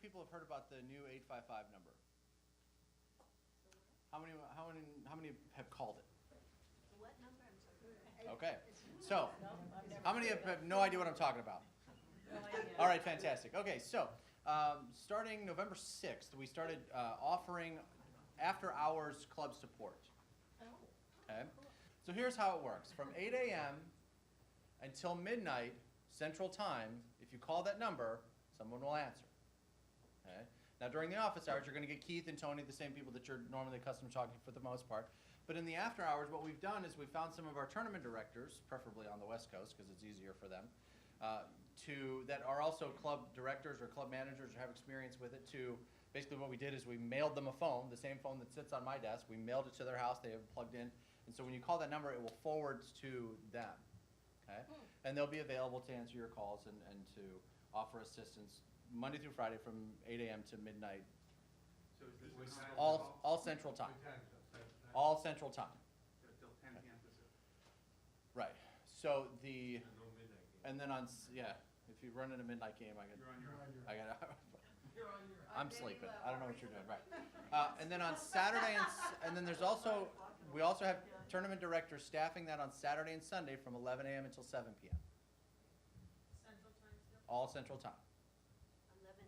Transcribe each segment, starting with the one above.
people have heard about the new 855 number? How many have called it? What number? I'm sorry. Okay, so how many have no idea what I'm talking about? All right, fantastic. Okay, so starting November 6th, we started offering after-hours club support. Okay, so here's how it works. From 8 a.m. until midnight Central Time, if you call that number, someone will answer. Okay. Now during the office hours, you're going to get Keith and Tony, the same people that you're normally accustomed to talking to for the most part. But in the after hours, what we've done is we've found some of our tournament directors, preferably on the West Coast because it's easier for them, that are also club directors or club managers or have experience with it. To basically what we did is we mailed them a phone, the same phone that sits on my desk. We mailed it to their house. They have it plugged in, and so when you call that number, it will forward to them. Okay, and they'll be available to answer your calls and to offer assistance Monday through Friday from 8 a.m. to midnight. So is this All Central Time. All Central Time. So till 10 p.m. Pacific. Right. So the No midnight game. and then if you run in a midnight game, I You're on your own. You're on your. I'm sleeping. I don't know what you're doing. Right. And then on Saturday and then there's also we also have tournament directors staffing that on Saturday and Sunday from 11 a.m. until 7 p.m. Central Time still? All Central Time. 11 to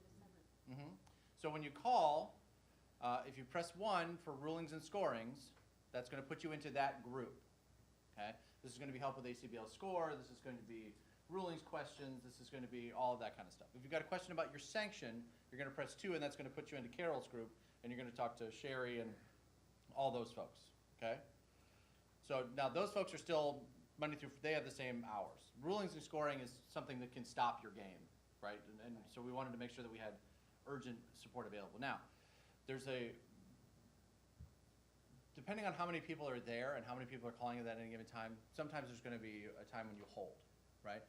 7. So when you call, if you press 1 for rulings and scorings, that's going to put you into that group. Okay? This is going to be help with ACBL score. This is going to be rulings questions. This is going to be all of that kind of stuff. If you've got a question about your sanction, you're going to press 2, and that's going to put you into Carol's group, and you're going to talk to Sherry and all those folks. Okay? So now those folks are still Monday through, they have the same hours. Rulings and scoring is something that can stop your game, right? And so we wanted to make sure that we had urgent support available. Now, depending on how many people are there and how many people are calling at any given time, sometimes there's going to be a time when you hold, right?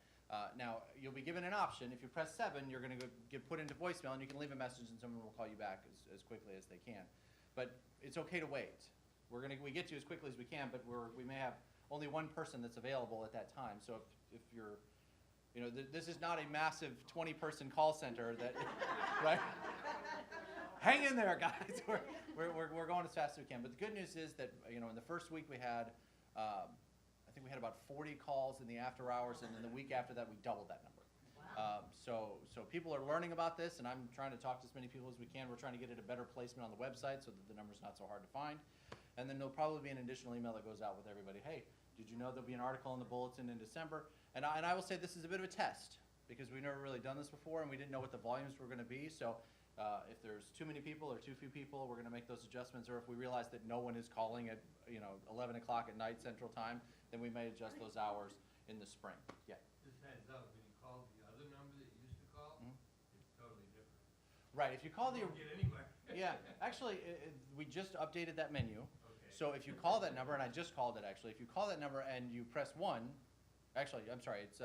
Now, you'll be given an option. If you press 7, you're going to get put into voicemail, and you can leave a message, and someone will call you back as quickly as they can. But it's okay to wait. We get to you as quickly as we can, but we may have only one person that's available at that time. So if you're, this is not a massive 20-person call center that, right? Hang in there, guys. We're going as fast as we can. But the good news is that in the first week we had, I think we had about 40 calls in the after hours, and then the week after that we doubled that number. Wow. So people are learning about this, and I'm trying to talk to as many people as we can. We're trying to get it a better placement on the website so that the number's not so hard to find. And then there'll probably be an additional email that goes out with everybody. Hey, did you know there'll be an article in the bulletin in December? And I will say this is a bit of a test because we've never really done this before, and we didn't know what the volumes were going to be. So if there's too many people or too few people, we're going to make those adjustments. Or if we realize that no one is calling at 11 o'clock at night Central Time, then we may adjust those hours in the spring. Yeah. Just heads up, when you call the other number that you used to call, it's totally different. Right. If you call You don't get anywhere. yeah, actually, we just updated that menu. Okay. So if you call that number, and I just called it actually, if you call that number and you press 1, actually, I'm sorry, it's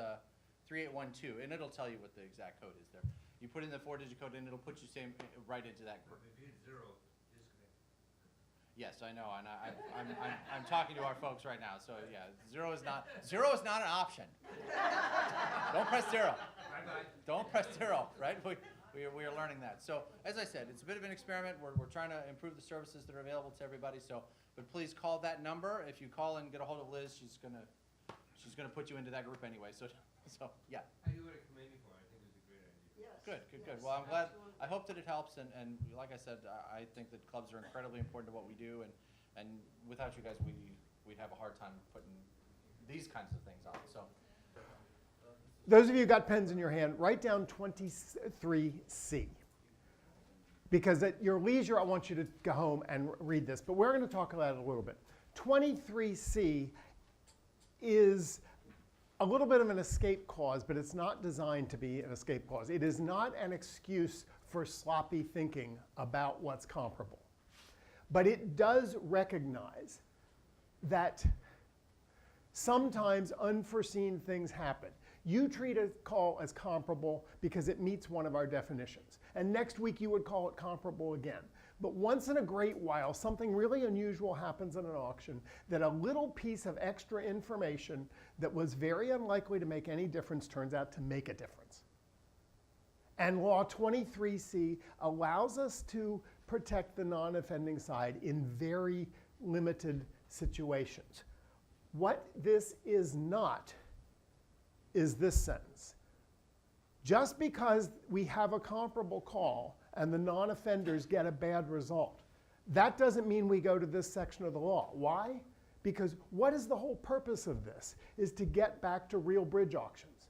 3812, and it'll tell you what the exact code is there. You put in the 4-digit code and it'll put you right into that group. If it's 0, disconnect. Yes, I know, and I'm talking to our folks right now. So yeah, 0 is not an option. Don't press 0. Bye-bye. Don't press 0, right? We are learning that. So as I said, it's a bit of an experiment. We're trying to improve the services that are available to everybody. So, but please call that number. If you call and get a hold of Liz, she's gonna put you into that group anyway. So yeah. I do what I commend you for. I think it's a great idea. Yes. Good. Yes, Well, I'm glad. absolutely. I hope that it helps. And like I said, I think that clubs are incredibly important to what we do. And without you guys, we'd have a hard time putting these kinds of things on. So. Those of you who got pens in your hand, write down 23C. Because at your leisure, I want you to go home and read this. But we're going to talk about it a little bit. 23C is a little bit of an escape clause, but it's not designed to be an escape clause. It is not an excuse for sloppy thinking about what's comparable. But it does recognize that sometimes unforeseen things happen. You treat a call as comparable because it meets one of our definitions. And next week you would call it comparable again. But once in a great while, something really unusual happens in an auction that a little piece of extra information that was very unlikely to make any difference turns out to make a difference. And Law 23C allows us to protect the non-offending side in very limited situations. What this is not is this sentence. Just because we have a comparable call and the non-offenders get a bad result, that doesn't mean we go to this section of the law. Why? Because what is the whole purpose of this? Is to get back to real bridge auctions.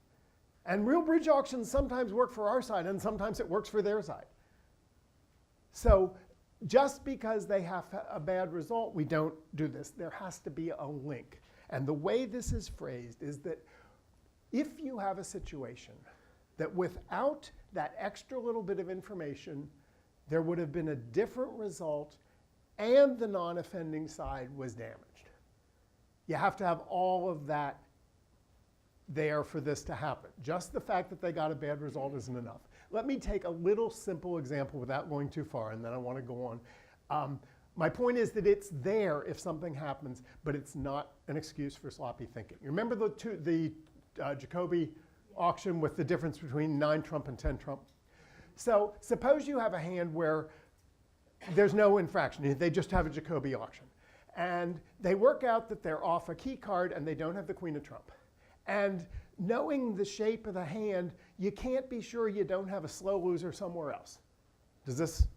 And real bridge auctions sometimes work for our side and sometimes it works for their side. So just because they have a bad result, we don't do this. There has to be a link. And the way this is phrased is that if you have a situation that without that extra little bit of information, there would have been a different result and the non-offending side was damaged. You have to have all of that there for this to happen. Just the fact that they got a bad result isn't enough. Let me take a little simple example without going too far, and then I want to go on. My point is that it's there if something happens, but it's not an excuse for sloppy thinking. You remember the Jacoby auction with the difference between 9 trump and 10 trump? So suppose you have a hand where there's no infraction. They just have a Jacoby auction. And they work out that they're off a key card and they don't have the queen of trump. And knowing the shape of the hand, you can't be sure you don't have a slow loser somewhere else. Does this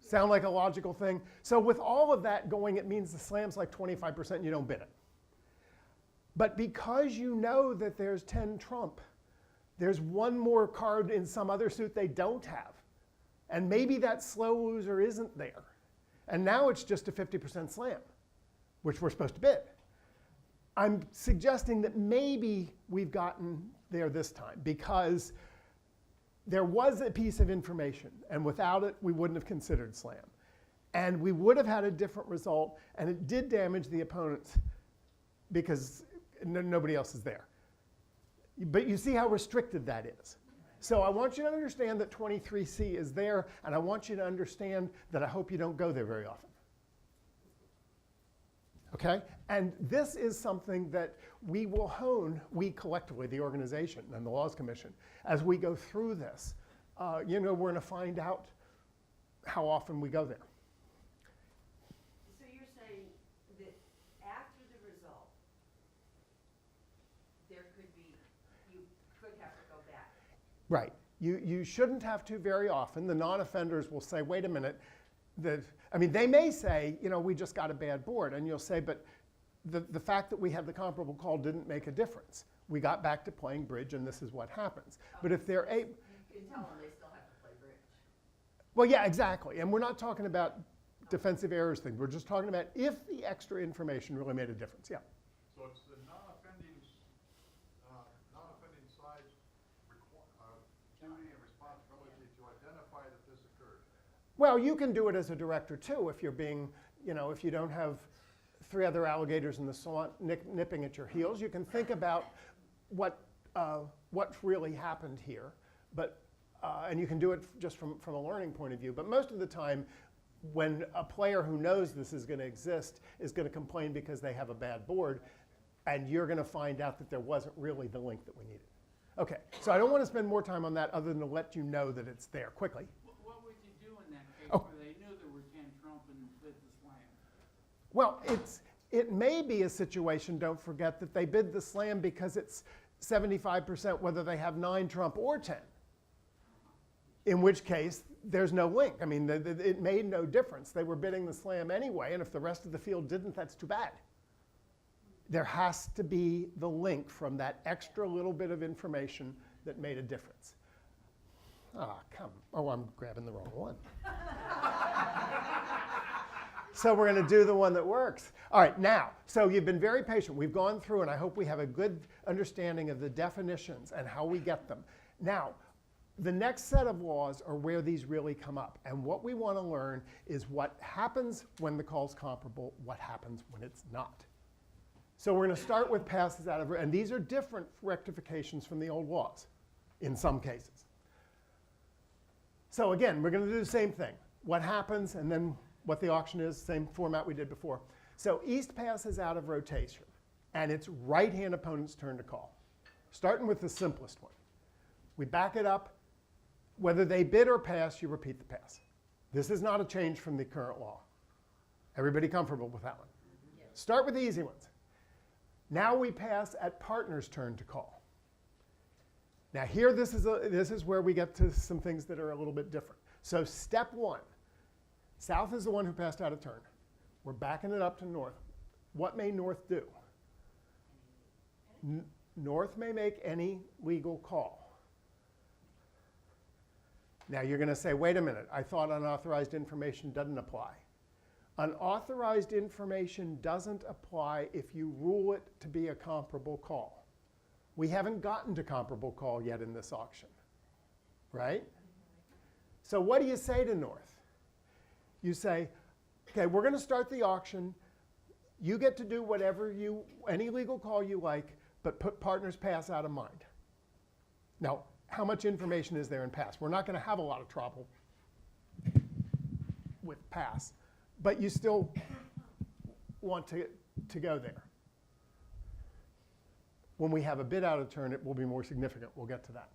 sound like a logical thing? So with all of that going, it means the slam's like 25% and you don't bid it. But because you know that there's 10 trump, there's one more card in some other suit they don't have. And maybe that slow loser isn't there. And now it's just a 50% slam, which we're supposed to bid. I'm suggesting that maybe we've gotten there this time because there was a piece of information, and without it, we wouldn't have considered slam. And we would have had a different result, and it did damage the opponents because nobody else is there. But you see how restricted that is. So I want you to understand that 23C is there, and I want you to understand that I hope you don't go there very often. Okay? And this is something that we will hone, we collectively, the organization and the Laws Commission, as we go through this. We're going to find out how often we go there. So you're saying that after the result, there could be, you could have to go back. Right. You shouldn't have to very often. The non-offenders will say, wait a minute. They may say, we just got a bad board. And you'll say, but the fact that we had the comparable call didn't make a difference. We got back to playing bridge, and this is what happens. But if they're able... You can tell them they still have to play bridge. Well, yeah, exactly. And we're not talking about defensive errors thing. We're just talking about if the extra information really made a difference. Yeah. So it's the non-offending side's duty and responsibility to identify that this occurred. Well, you can do it as a director too if you're being, if you don't have 3 other alligators in the swamp nipping at your heels. You can think about what's really happened here, and you can do it just from a learning point of view. But most of the time, when a player who knows this is going to exist is going to complain because they have a bad board, and you're going to find out that there wasn't really the link that we needed. Okay, so I don't want to spend more time on that other than to let you know that it's there quickly. What would you do in that case Oh. where they knew there were 10 trump and bid the slam? Well, it may be a situation, don't forget, that they bid the slam because it's 75% whether they have 9 trump or 10. In which case, there's no link. It made no difference. They were bidding the slam anyway, and if the rest of the field didn't, that's too bad. There has to be the link from that extra little bit of information that made a difference. I'm grabbing the wrong one. So we're going to do the one that works. All right, now, so you've been very patient. We've gone through, and I hope we have a good understanding of the definitions and how we get them. Now, the next set of laws are where these really come up. And what we want to learn is what happens when the call's comparable, what happens when it's not. So we're going to start with passes out of, and these are different rectifications from the old laws in some cases. So again, we're going to do the same thing. What happens, and then what the auction is, same format we did before. So East passes out of rotation, and it's right-hand opponent's turn to call. Starting with the simplest one. We back it up. Whether they bid or pass, you repeat the pass. This is not a change from the current law. Everybody comfortable with that one? Start with the easy ones. Now we pass at partner's turn to call. Now here, this is where we get to some things that are a little bit different. So step one, South is the one who passed out a turn. We're backing it up to North. What may North do? North may make any legal call. Now you're going to say, wait a minute, I thought unauthorized information doesn't apply. Unauthorized information doesn't apply if you rule it to be a comparable call. We haven't gotten to comparable call yet in this auction, right? So what do you say to North? You say, okay, we're going to start the auction. You get to do whatever any legal call you like, but put partner's pass out of mind. Now, how much information is there in pass? We're not going to have a lot of trouble with pass, but you still want to go there. When we have a bid out of turn, it will be more significant. We'll get to that.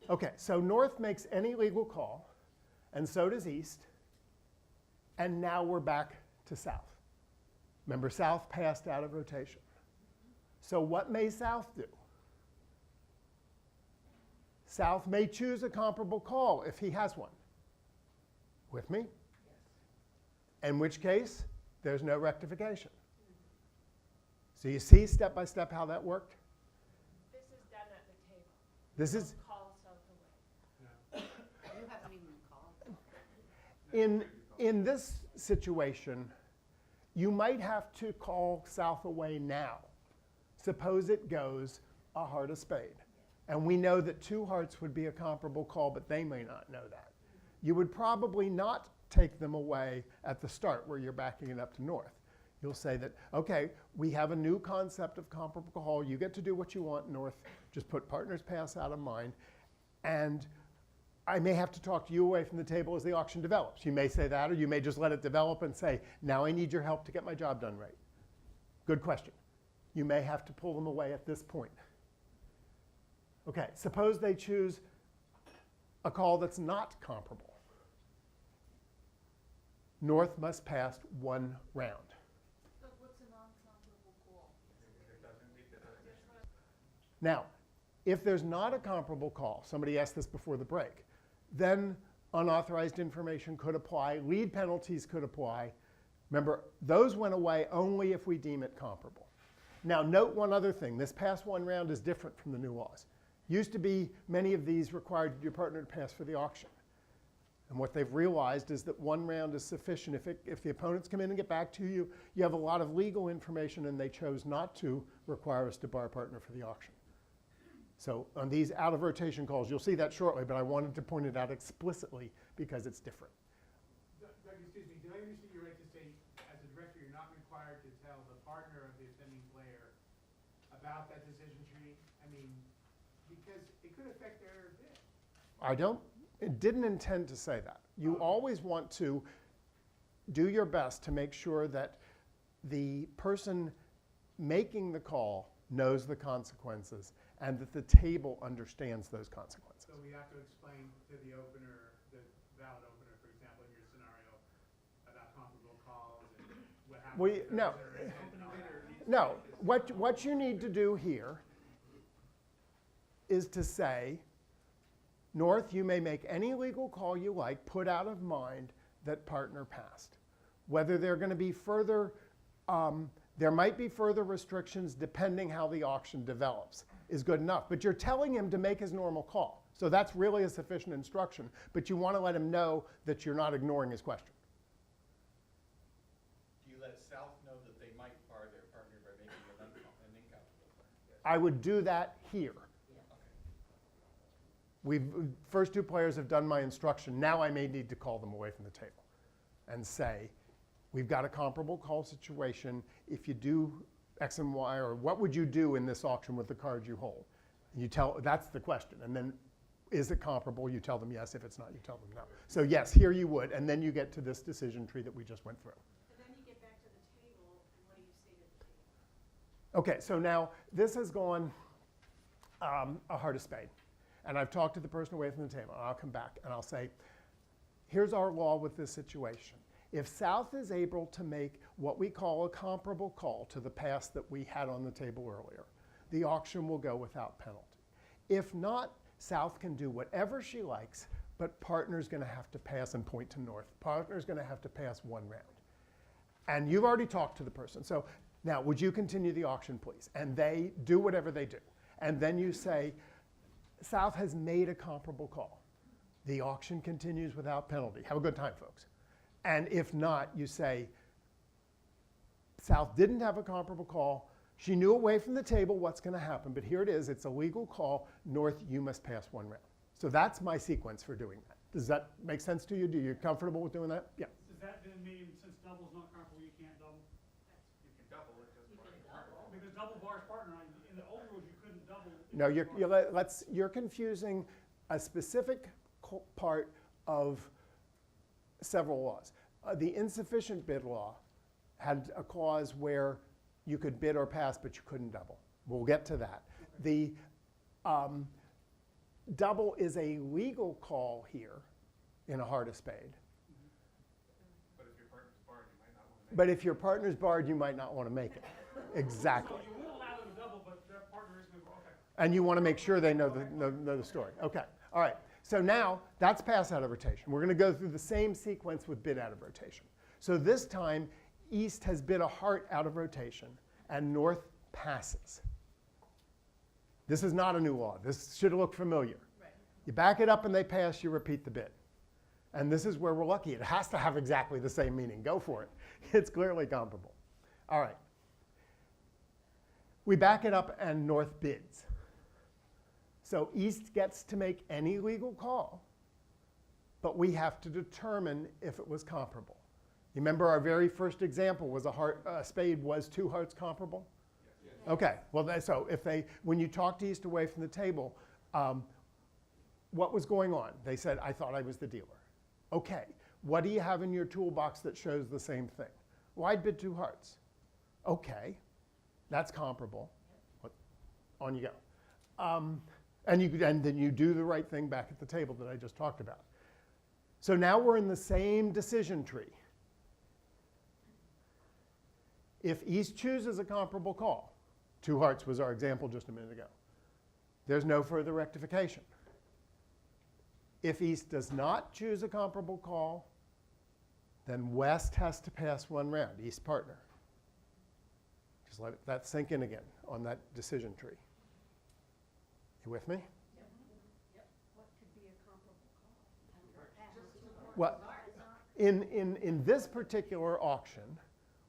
Okay, so North makes any legal call, and so does East. And now we're back to South. Remember, South passed out of rotation. So what may South do? South may choose a comparable call if he has one. With me? Yes. In which case, there's no rectification. So you see step by step how that worked? This is done at the table. This is Call South away. You haven't even called. in this situation, you might have to call South away now. Suppose it goes a heart of spade. And we know that 2 hearts would be a comparable call, but they may not know that. You would probably not take them away at the start where you're backing it up to North. You'll say that, okay, we have a new concept of comparable call. You get to do what you want, North. Just put partner's pass out of mind. And I may have to talk to you away from the table as the auction develops. You may say that, or you may just let it develop and say, now I need your help to get my job done right. Good question. You may have to pull them away at this point. Okay, suppose they choose a call that's not comparable. North must pass 1 round. But what's a non-comparable call? Now, if there's not a comparable call, somebody asked this before the break, then unauthorized information could apply, lead penalties could apply. Remember, those went away only if we deem it comparable. Now, note one other thing. This pass 1 round is different from the new laws. Used to be, many of these required your partner to pass for the auction. And what they've realized is that 1 round is sufficient. If the opponents come in and get back to you, you have a lot of legal information, and they chose not to require us to bar a partner for the auction. So on these out-of-rotation calls, you'll see that shortly, but I wanted to point it out explicitly because it's different. Doug, excuse me, did I understand you right to say, as a director, you're not required to tell the partner of the offending player about that decision tree? I mean, because it could affect their bid. It didn't intend to say that. You always want to do your best to make sure that the person making the call knows the consequences and that the table understands those consequences. So we have to explain to the opener, the valid opener, for example, in your scenario, about comparable calls and what happens. No, what you need to do here is to say, North, you may make any legal call you like, put out of mind that partner passed. Whether there are going to be further, there might be further restrictions depending how the auction develops, is good enough. But you're telling him to make his normal call. So that's really a sufficient instruction. But you want to let him know that you're not ignoring his question. Do you let South know that they might bar their partner by making an incomparable call? I would do that here. First 2 players have done my instruction. Now I may need to call them away from the table and say, we've got a comparable call situation. If you do X and Y, or what would you do in this auction with the cards you hold? You tell, that's the question. And then, is it comparable? You tell them yes. If it's not, you tell them no. So yes, here you would. And then you get to this decision tree that we just went through. And then you get back to the table, and what do you say to the table? Okay, so now this has gone a heart of spade. and I've talked to the person away from the table, and I'll come back and I'll say, here's our law with this situation. If South is able to make what we call a comparable call to the pass that we had on the table earlier, the auction will go without penalty. If not, South can do whatever she likes, but partner's going to have to pass and point to North. Partner's going to have to pass one round. And you've already talked to the person. So now, would you continue the auction, please? And they do whatever they do. And then you say, South has made a comparable call. The auction continues without penalty. Have a good time, folks. And if not, you say, South didn't have a comparable call. She knew away from the table what's going to happen, but here it is. It's a legal call. North, you must pass one round. So that's my sequence for doing that. Does that make sense to you? Do you comfortable with doing that? Yeah. Does that then mean since double's not comparable, you can't double? You can double it just by partner. Because double bars partner, in the old rules, you couldn't double. No, you're confusing a specific part of several laws. The insufficient bid law had a clause where you could bid or pass, but you couldn't double. We'll get to that. The double is a legal call here in a heart of spade. But if your partner's barred, you might not want to make it. But if your partner's barred, you might not want to make it. Exactly. So you will allow them to double, but their partner is going to go, okay. And you want to make sure they know the story. Okay, all right. So now that's pass out of rotation. We're going to go through the same sequence with bid out of rotation. So this time, East has bid a heart out of rotation, and North passes. This is not a new law. This should look familiar. Right. You back it up and they pass, you repeat the bid. And this is where we're lucky. It has to have exactly the same meaning. Go for it. It's clearly comparable. All right. We back it up and North bids. So East gets to make any legal call, but we have to determine if it was comparable. You remember our very first example was a spade was two hearts comparable? Yes. Okay, well, so when you talked East away from the table, what was going on? They said, I thought I was the dealer. Okay, what do you have in your toolbox that shows the same thing? Well, I'd bid two hearts. Okay, that's comparable. On you go. And then you do the right thing back at the table that I just talked about. So now we're in the same decision tree. If East chooses a comparable call, two hearts was our example just a minute ago, there's no further rectification. If East does not choose a comparable call, then West has to pass one round, East partner. Just let that sink in again on that decision tree. You with me? What could be a comparable call? Well, in this particular auction,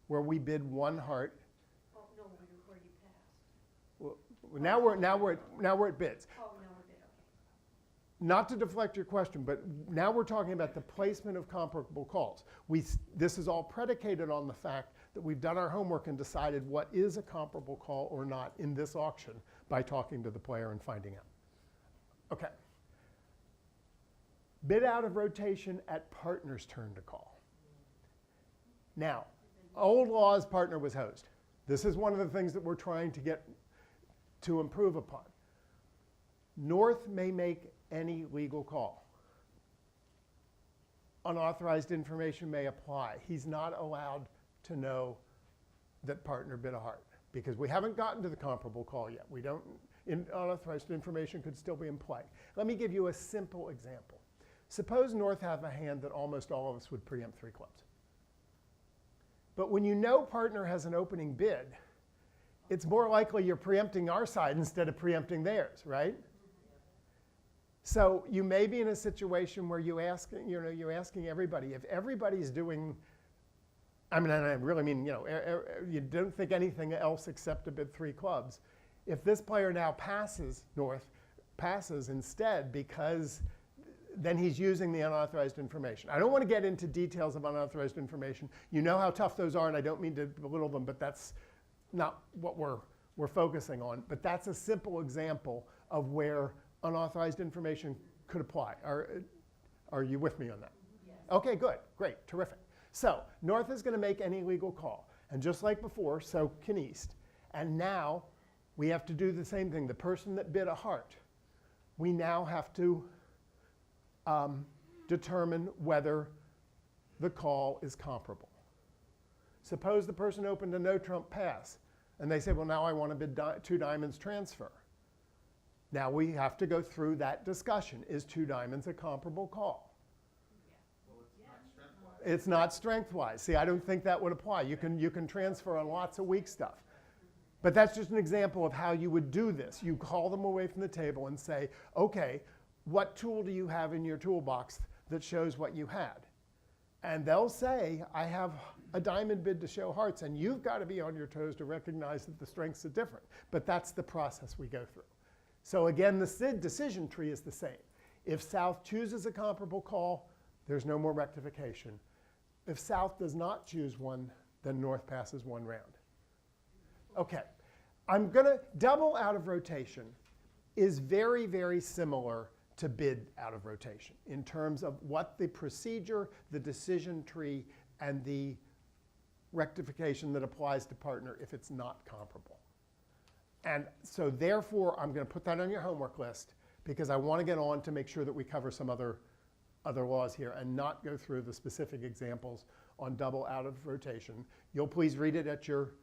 where we bid one heart, Oh, no, where you passed. well, now we're at bids. Oh, no, we're good, okay. Not to deflect your question, but now we're talking about the placement of comparable calls. This is all predicated on the fact that we've done our homework and decided what is a comparable call or not in this auction by talking to the player and finding out. Okay. Bid out of rotation at partner's turn to call. Now, old law's partner was host. This is one of the things that we're trying to get to improve upon. North may make any legal call. Unauthorized information may apply. He's not allowed to know that partner bid a heart because we haven't gotten to the comparable call yet. Unauthorized information could still be in play. Let me give you a simple example. Suppose North have a hand that almost all of us would preempt three clubs. But when you know partner has an opening bid, it's more likely you're preempting our side instead of preempting theirs, right? So you may be in a situation where you're asking everybody, if everybody's doing, I really mean, you don't think anything else except to bid three clubs. If this player now passes North, passes instead because then he's using the unauthorized information. I don't want to get into details of unauthorized information. You know how tough those are, and I don't mean to belittle them, but that's not what we're focusing on. But that's a simple example of where unauthorized information could apply. Are you with me on that? Yes. Okay, good, great, terrific. So North is going to make any legal call. And just like before, so can East. And now we have to do the same thing. The person that bid a heart we now have to determine whether the call is comparable. Suppose the person opened a no trump pass and they say, well, now I want to bid two diamonds transfer. Now we have to go through that discussion. Is two diamonds a comparable call? It's not strength-wise. See, I don't think that would apply. You can transfer on lots of weak stuff. But that's just an example of how you would do this. You call them away from the table and say, okay, what tool do you have in your toolbox that shows what you had? And they'll say, I have a diamond bid to show hearts, and you've got to be on your toes to recognize that the strengths are different. But that's the process we go through. So again, the decision tree is the same. If South chooses a comparable call, there's no more rectification. If South does not choose one, then North passes one round. Okay, I'm going to double out of rotation is very, very similar to bid out of rotation in terms of what the procedure, the decision tree, and the rectification that applies to partner if it's not comparable. And so therefore, I'm going to put that on your homework list because I want to get on to make sure that we cover some other laws here and not go through the specific examples on double out of rotation. You'll please read it at your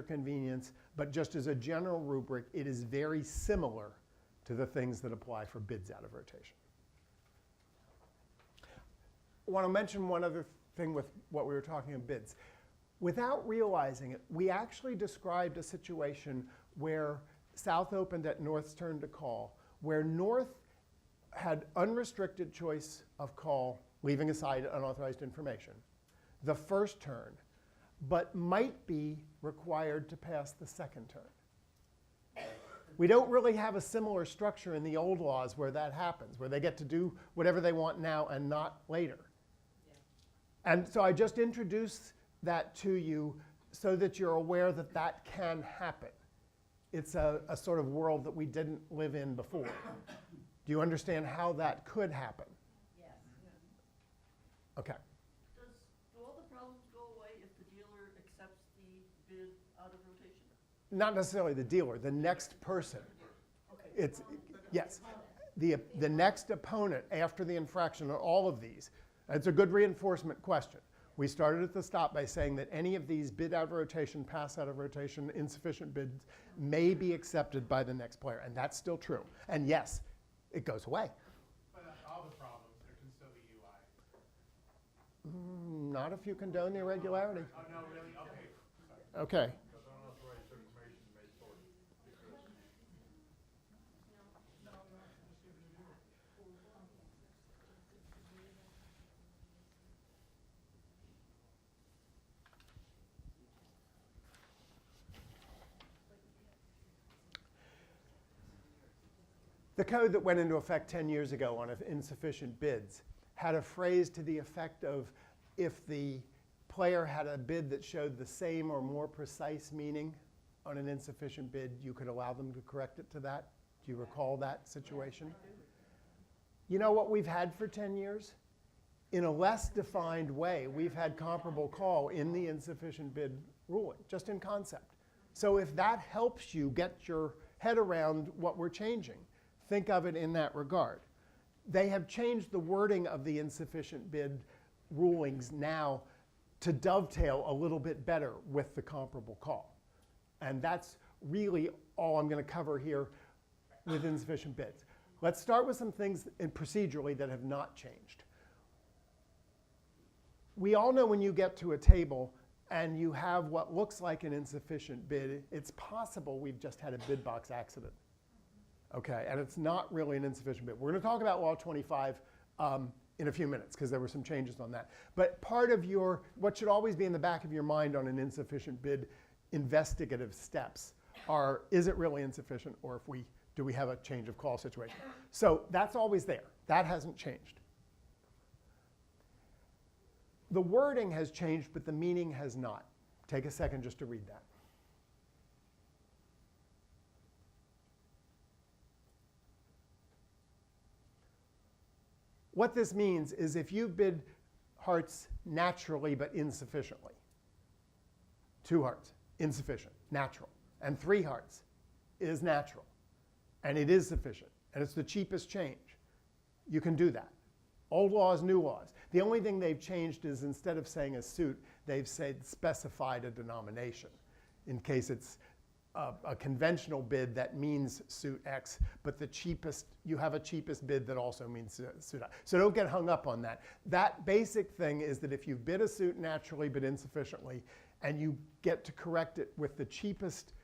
convenience, but just as a general rubric, it is very similar to the things that apply for bids out of rotation. I want to mention one other thing with what we were talking about bids. Without realizing it, we actually described a situation where South opened at North's turn to call, where North had unrestricted choice of call, leaving aside unauthorized information, the first turn, but might be required to pass the second turn. We don't really have a similar structure in the old laws where that happens, where they get to do whatever they want now and not later. Yeah. And so I just introduced that to you so that you're aware that that can happen. It's a sort of world that we didn't live in before. Do you understand how that could happen? Yes. Okay. Do all the problems go away if the dealer accepts the bid out of rotation? Not necessarily the dealer, the next person. It's, yes, the next opponent after the infraction on all of these. It's a good reinforcement question. We started at the stop by saying that any of these bid out of rotation, pass out of rotation, insufficient bids may be accepted by the next player, and that's still true. And yes, it goes away. But all the problems, there can still be UI. Not if you condone the irregularity. Oh, no, really? Okay. Sorry. Okay. Because unauthorized information may sort it. The code that went into effect 10 years ago on insufficient bids had a phrase to the effect of if the player had a bid that showed the same or more precise meaning on an insufficient bid, you could allow them to correct it to that. Do you recall that situation? You know what we've had for 10 years? In a less defined way, we've had comparable call in the insufficient bid ruling, just in concept. So if that helps you get your head around what we're changing, think of it in that regard. They have changed the wording of the insufficient bid rulings now to dovetail a little bit better with the comparable call. And that's really all I'm going to cover here with insufficient bids. Let's start with some things procedurally that have not changed. We all know when you get to a table and you have what looks like an insufficient bid, it's possible we've just had a bid box accident. Okay, and it's not really an insufficient bid. We're going to talk about Law 25 in a few minutes because there were some changes on that. But part of what should always be in the back of your mind on an insufficient bid investigative steps are, is it really insufficient, or do we have a change of call situation? So that's always there. That hasn't changed. The wording has changed, but the meaning has not. Take a second just to read that. What this means is if you bid hearts naturally but insufficiently, 2 hearts, insufficient, natural, and 3 hearts is natural, and it is sufficient, and it's the cheapest change, you can do that. Old laws, new laws. The only thing they've changed is instead of saying a suit, they've said specified a denomination in case it's a conventional bid that means suit X, but the cheapest, you have a cheapest bid that also means suit Y. So don't get hung up on that. That basic thing is that if you bid a suit naturally but insufficiently, and you get to correct it with the cheapest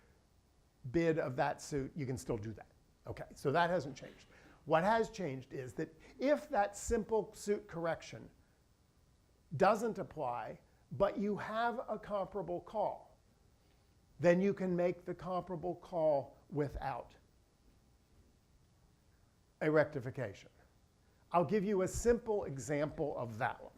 bid of that suit, you can still do that. Okay, so that hasn't changed. What has changed is that if that simple suit correction doesn't apply, but you have a comparable call, then you can make the comparable call without a rectification. I'll give you a simple example of that one.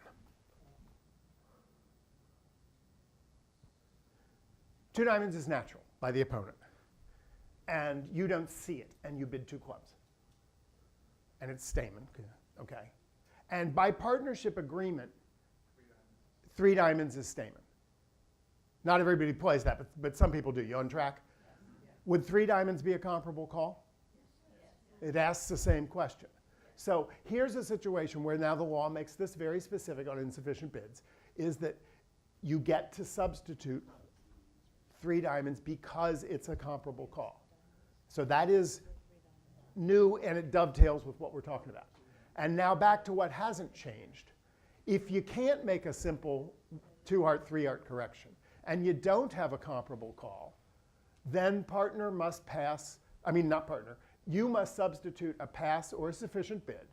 2 diamonds is natural by the opponent, and you don't see it, and you bid 2 clubs. And it's Stamen, okay? And by partnership agreement, 3 diamonds is Stamen. Not everybody plays that, but some people do. You on track? Would 3 diamonds be a comparable call? It asks the same question. So here's a situation where now the law makes this very specific on insufficient bids, is that you get to substitute 3 diamonds because it's a comparable call. So that is new, and it dovetails with what we're talking about. And now back to what hasn't changed. If you can't make a simple 2-heart, 3-heart correction, and you don't have a comparable call, then partner must pass, not partner, you must substitute a pass or a sufficient bid,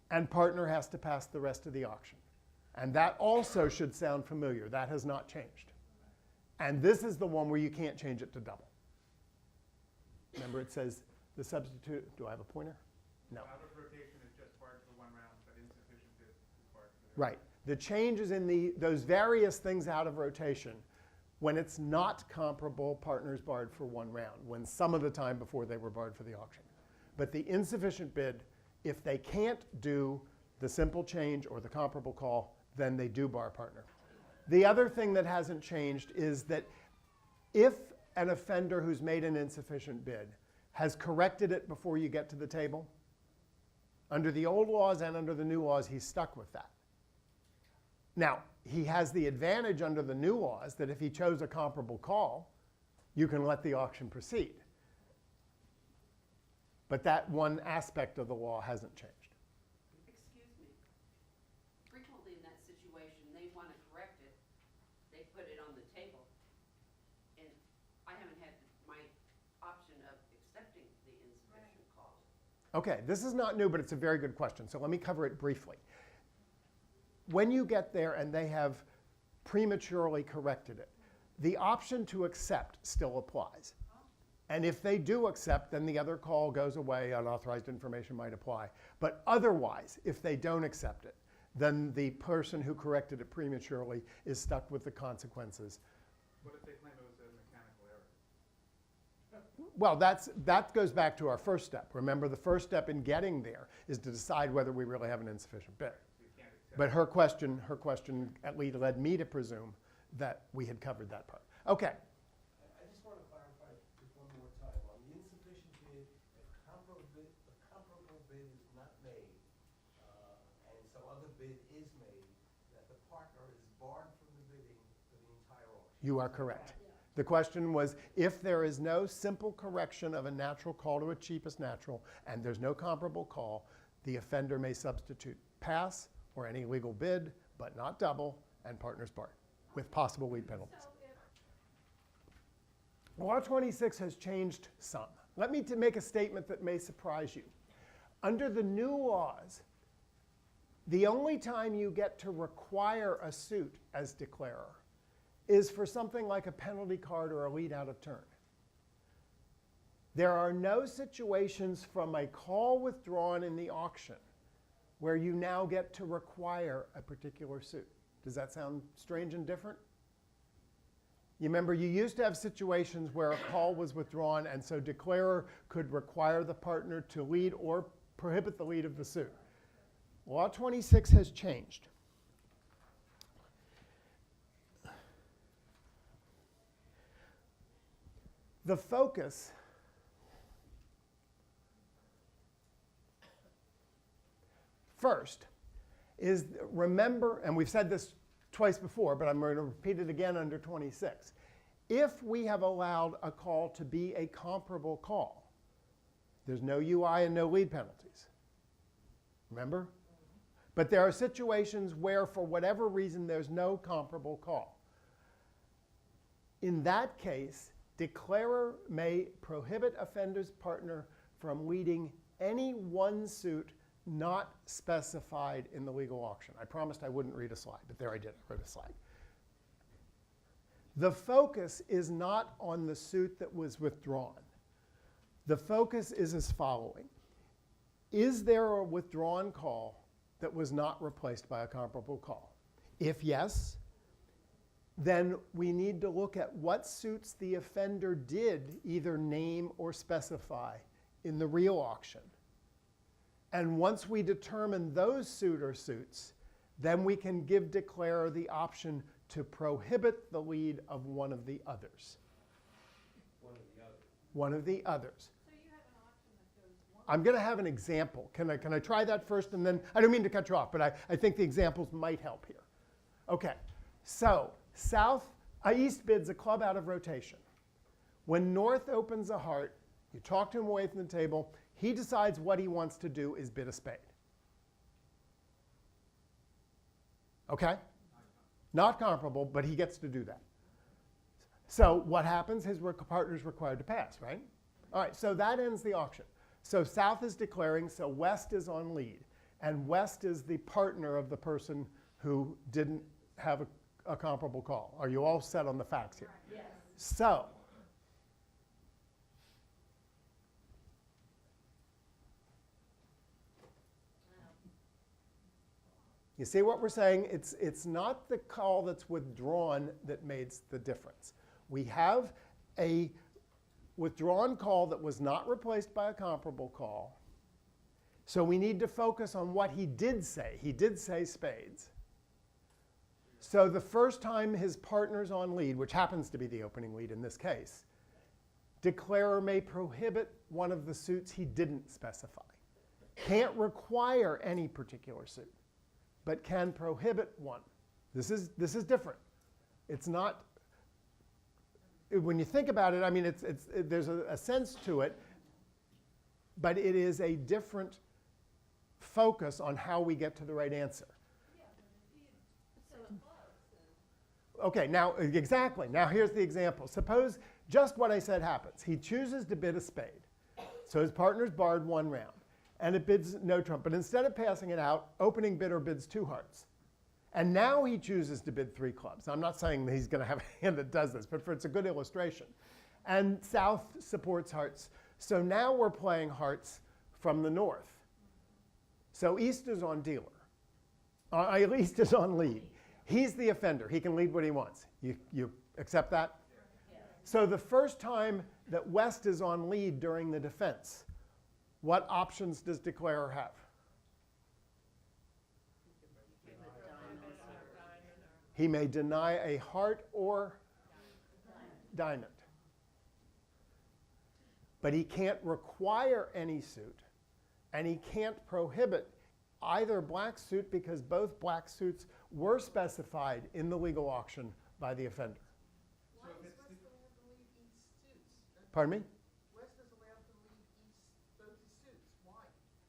and partner has to pass the rest of the auction. And that also should sound familiar. That has not changed. And this is the one where you can't change it to double. Remember, it says the substitute, do I have a pointer? No. Out of rotation is just barred for 1 round, but insufficient bid is barred for the Right. The changes in those various things out of rotation, when it's not comparable, partners barred for 1 round, when some of the time before they were barred for the auction. But the insufficient bid, if they can't do the simple change or the comparable call, then they do bar partner. The other thing that hasn't changed is that if an offender who's made an insufficient bid has corrected it before you get to the table, under the old laws and under the new laws, he's stuck with that. Now, he has the advantage under the new laws that if he chose a comparable call, you can let the auction proceed. But that one aspect of the law hasn't changed. Excuse me. Frequently in that situation, they want to correct it. They put it on the table. And I haven't had my option of accepting the insufficient call. Okay, this is not new, but it's a very good question. So let me cover it briefly. When you get there and they have prematurely corrected it, the option to accept still applies. And if they do accept, then the other call goes away, unauthorized information might apply. But otherwise, if they don't accept it, then the person who corrected it prematurely is stuck with the consequences. What if they claim it was a mechanical error? Well, that goes back to our first step. Remember, the first step in getting there is to decide whether we really have an insufficient bid. But her question at least led me to presume that we had covered that part. Okay. I just want to clarify just one more time. On the insufficient bid, a comparable bid is not made, and some other bid is made, that the partner is barred from the bidding for the entire auction. You are correct. The question was, if there is no simple correction of a natural call to a cheapest natural, and there's no comparable call, the offender may substitute pass or any legal bid, but not double, and partners barred, with possible lead penalties. Law 26 has changed some. Let me make a statement that may surprise you. Under the new laws, the only time you get to require a suit as declarer is for something like a penalty card or a lead out of turn. There are no situations from a call withdrawn in the auction where you now get to require a particular suit. Does that sound strange and different? You remember, you used to have situations where a call was withdrawn, and so declarer could require the partner to lead or prohibit the lead of the suit. Law 26 has changed. The focus First is remember, and we've said this twice before, but I'm going to repeat it again under 26. If we have allowed a call to be a comparable call, there's no UI and no lead penalties. Remember? But there are situations where, for whatever reason, there's no comparable call. In that case, declarer may prohibit offender's partner from leading any one suit not specified in the legal auction. I promised I wouldn't read a slide, but there I did. I wrote a slide. The focus is not on the suit that was withdrawn. The focus is as following. Is there a withdrawn call that was not replaced by a comparable call? If yes, then we need to look at what suits the offender did either name or specify in the real auction. And once we determine those suit or suits, then we can give declarer the option to prohibit the lead of one of the others. One of the others. So you have an option that goes one. I'm going to have an example. Can I try that first? And then, I don't mean to cut you off, but I think the examples might help here. OK, so East bids a club out of rotation. When North opens a heart, you talk to him away from the table. He decides what he wants to do is bid a spade. OK? Not comparable, but he gets to do that. So what happens? His partner's required to pass, right? All right, so that ends the auction. So South is declaring, so West is on lead. And West is the partner of the person who didn't have a comparable call. Are you all set on the facts here? Yes. So you see what we're saying? It's not the call that's withdrawn that makes the difference. We have a withdrawn call that was not replaced by a comparable call. So we need to focus on what he did say. He did say spades. So the first time his partner's on lead, which happens to be the opening lead in this case, declarer may prohibit one of the suits he didn't specify. Can't require any particular suit, but can prohibit one. This is different. It's not, when you think about it, I mean, there's a sense to it, but it is a different focus on how we get to the right answer. Okay, now, exactly. Now here's the example. Suppose just what I said happens. He chooses to bid a spade. So his partner's barred one round. And it bids no trump. But instead of passing it out, opening bidder bids 2 hearts. And now he chooses to bid 3 clubs. I'm not saying that he's going to have a hand that does this, but it's a good illustration. And South supports hearts. So now we're playing hearts from the North. So East is on dealer. East is on lead. He's the offender. He can lead what he wants. You accept that? Yes. So the first time that West is on lead during the defense, what options does declarer have? He may deny a heart or diamond. But he can't require any suit, and he can't prohibit either black suit because both black suits were specified in the legal auction by the offender. So if it's allowed to lead each suits? Pardon me? West is allowed to lead both suits. Why?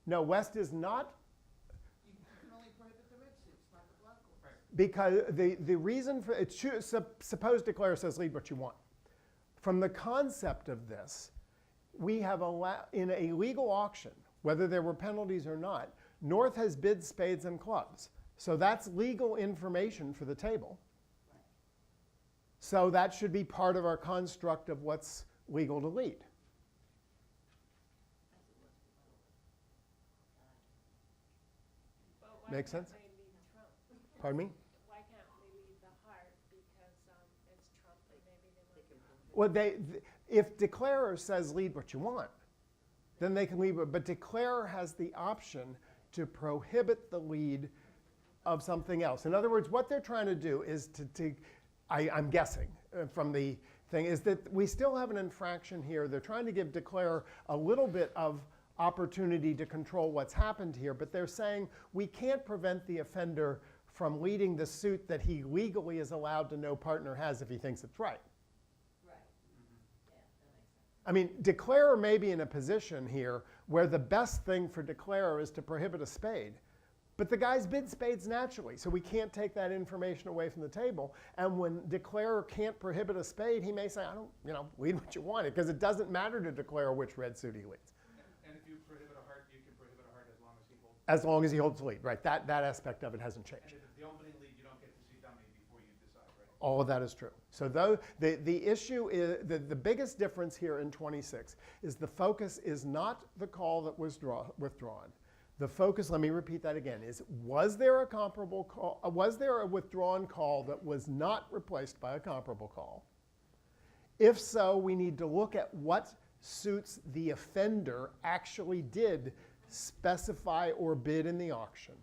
No, West is not, You can only prohibit the red suits, not the black ones. because the reason for it, suppose declarer says lead what you want. From the concept of this, we have in a legal auction, whether there were penalties or not, North has bid spades and clubs. So that's legal information for the table. So that should be part of our construct of what's legal to lead. Make sense? Pardon me? Why can't we leave the heart because it's Trump and maybe they want. Well, if declarer says lead what you want, then they can lead. But declarer has the option to prohibit the lead of something else. In other words, what they're trying to do is I'm guessing from the thing, is that we still have an infraction here. They're trying to give declarer a little bit of opportunity to control what's happened here, but they're saying we can't prevent the offender from leading the suit that he legally is allowed to know partner has if he thinks it's right. Right. Yeah, that makes sense. I mean, declarer may be in a position here where the best thing for declarer is to prohibit a spade. But the guys bid spades naturally, so we can't take that information away from the table. And when declarer can't prohibit a spade, he may say, I don't, lead what you want, because it doesn't matter to declare which red suit he leads. And if you prohibit a heart, you can prohibit a heart as long as he holds. As long as he holds the lead, right? That aspect of it hasn't changed. And if it's the opening lead, you don't get to see dummy before you decide, right? All of that is true. So though the issue is, the biggest difference here in 26 is the focus is not the call that was withdrawn. The focus, let me repeat that again, is was there a comparable call, was there a withdrawn call that was not replaced by a comparable call? If so, we need to look at what suits the offender actually did specify or bid in the auction.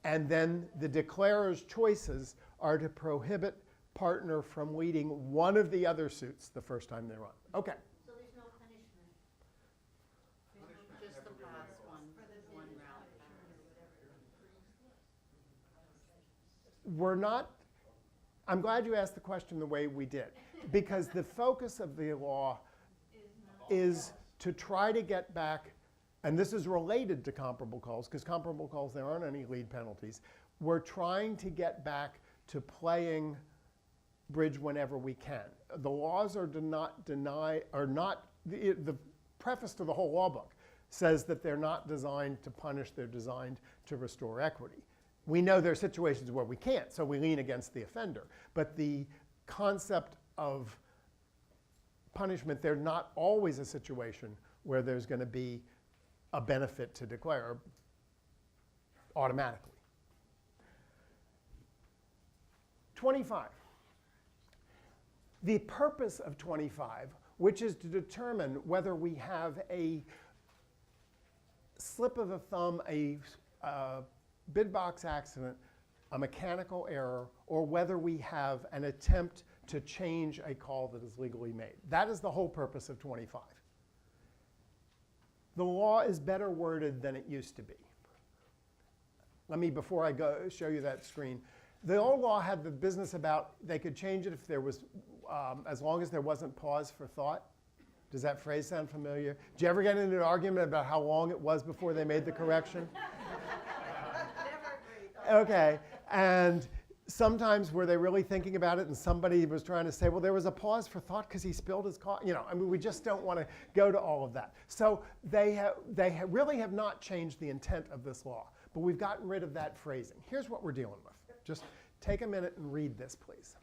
And then the declarer's choices are to prohibit partner from leading one of the other suits the first time they run. Okay. So there's no punishment? Just the last one round. We're not, I'm glad you asked the question the way we did, because the focus of the law is to try to get back, and this is related to comparable calls, because comparable calls, there aren't any lead penalties. We're trying to get back to playing bridge whenever we can. The laws are the preface to the whole law book says that they're not designed to punish, they're designed to restore equity. We know there are situations where we can't, so we lean against the offender. But the concept of punishment, there's not always a situation where there's going to be a benefit to declare automatically. 25. The purpose of 25, which is to determine whether we have a slip of the thumb, a bid box accident, a mechanical error, or whether we have an attempt to change a call that is legally made. That is the whole purpose of 25. The law is better worded than it used to be. Let me, before I go show you that screen, the old law had the business about they could change it if there was, as long as there wasn't pause for thought. Does that phrase sound familiar? Did you ever get into an argument about how long it was before they made the correction? Okay, and sometimes were they really thinking about it and somebody was trying to say, well, there was a pause for thought because he spilled his coffee. I mean, we just don't want to go to all of that. So they really have not changed the intent of this law, but we've gotten rid of that phrasing. Here's what we're dealing with. Just take a minute and read this, please.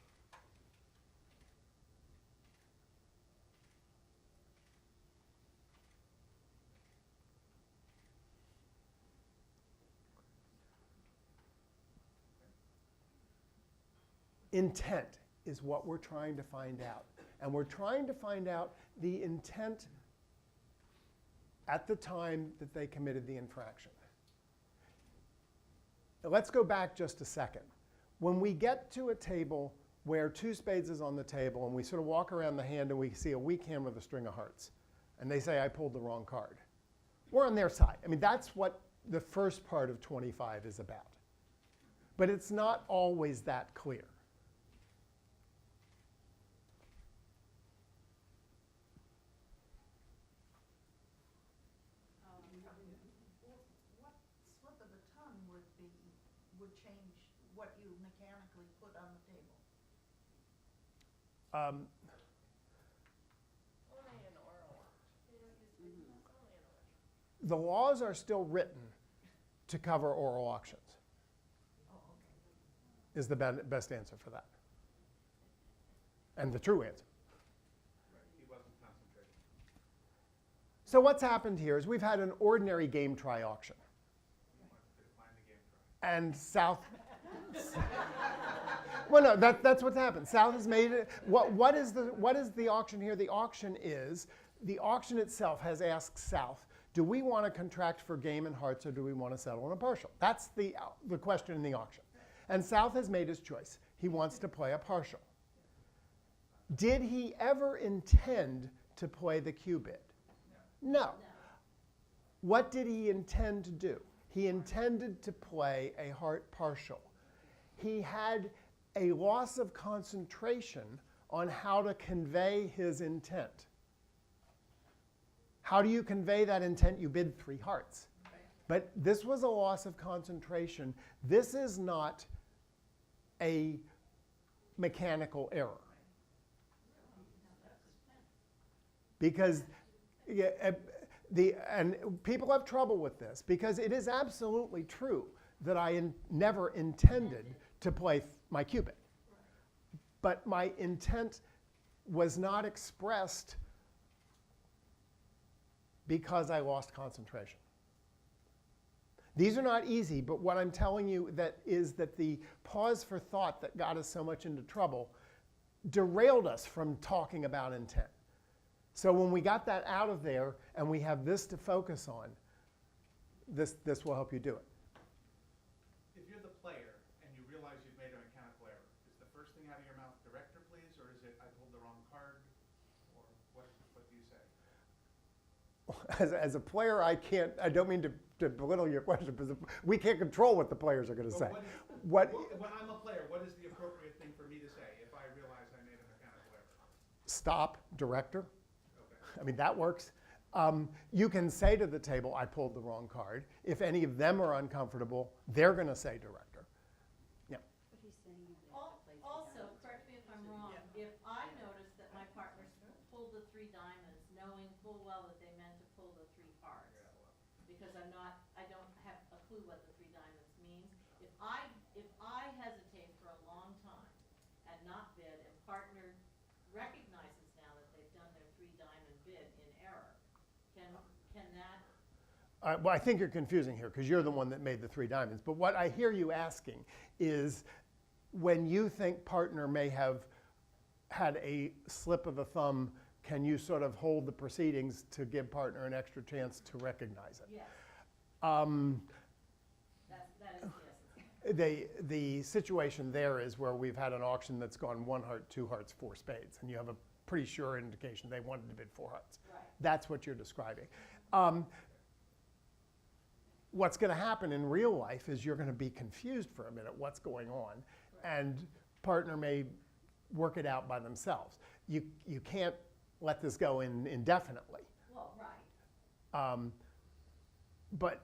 Intent is what we're trying to find out. And we're trying to find out the intent at the time that they committed the infraction. Now, let's go back just a second. When we get to a table where two spades is on the table and we sort of walk around the hand and we see a weak hand with a string of hearts, and they say, I pulled the wrong card, we're on their side. I mean, that's what the first part of 25 is about. But it's not always that clear. What slip of the tongue would change what you mechanically put on the table? Only an oral. The laws are still written to cover oral auctions. Oh, okay. Is the best answer for that. And the true answer. Right, he wasn't concentrating. So what's happened here is we've had an ordinary game try auction. He wants to decline the game try. And South, well, no, that's what's happened. South has made it, what is the auction here? The auction itself has asked South, do we want to contract for game and hearts or do we want to settle on a partial? That's the question in the auction. And South has made his choice. He wants to play a partial. Did he ever intend to play the Q bid? No. What did he intend to do? He intended to play a heart partial. He had a loss of concentration on how to convey his intent. How do you convey that intent? You bid 3 hearts. But this was a loss of concentration. This is not a mechanical error. Because and people have trouble with this, because it is absolutely true that I never intended to play my cupid. But my intent was not expressed because I lost concentration. These are not easy, but what I'm telling you is that the pause for thought that got us so much into trouble derailed us from talking about intent. So when we got that out of there and we have this to focus on, this will help you do it. If you're the player and you realize you've made a mechanical error, is the first thing out of your mouth director, please, or is it I pulled the wrong card, or what do you say? As a player, I don't mean to belittle your question, because we can't control what the players are going to say. When I'm a player, what is the appropriate thing for me to say if I realize I made a mechanical error? Stop, director. Okay. I mean, that works. You can say to the table, I pulled the wrong card. If any of them are uncomfortable, they're going to say director. Yeah. Also, correct me if I'm wrong, if I notice that my partner pulled the 3 diamonds, knowing full well that they meant to pull the 3 hearts, because I don't have a clue what the 3 diamonds means. If I hesitate for a long time and not bid, and partner recognizes now that they've done their 3 diamond bid in error, can that? Well, I think you're confusing here, because you're the one that made the 3 diamonds. But what I hear you asking is, when you think partner may have had a slip of the thumb, can you sort of hold the proceedings to give partner an extra chance to recognize it? Yes. That is yes. The situation there is where we've had an auction that's gone 1 heart, 2 hearts, 4 spades, and you have a pretty sure indication they wanted to bid 4 hearts. Right. That's what you're describing. What's going to happen in real life is you're going to be confused for a minute what's going on, and partner may work it out by themselves. You can't let this go indefinitely. Well, right. But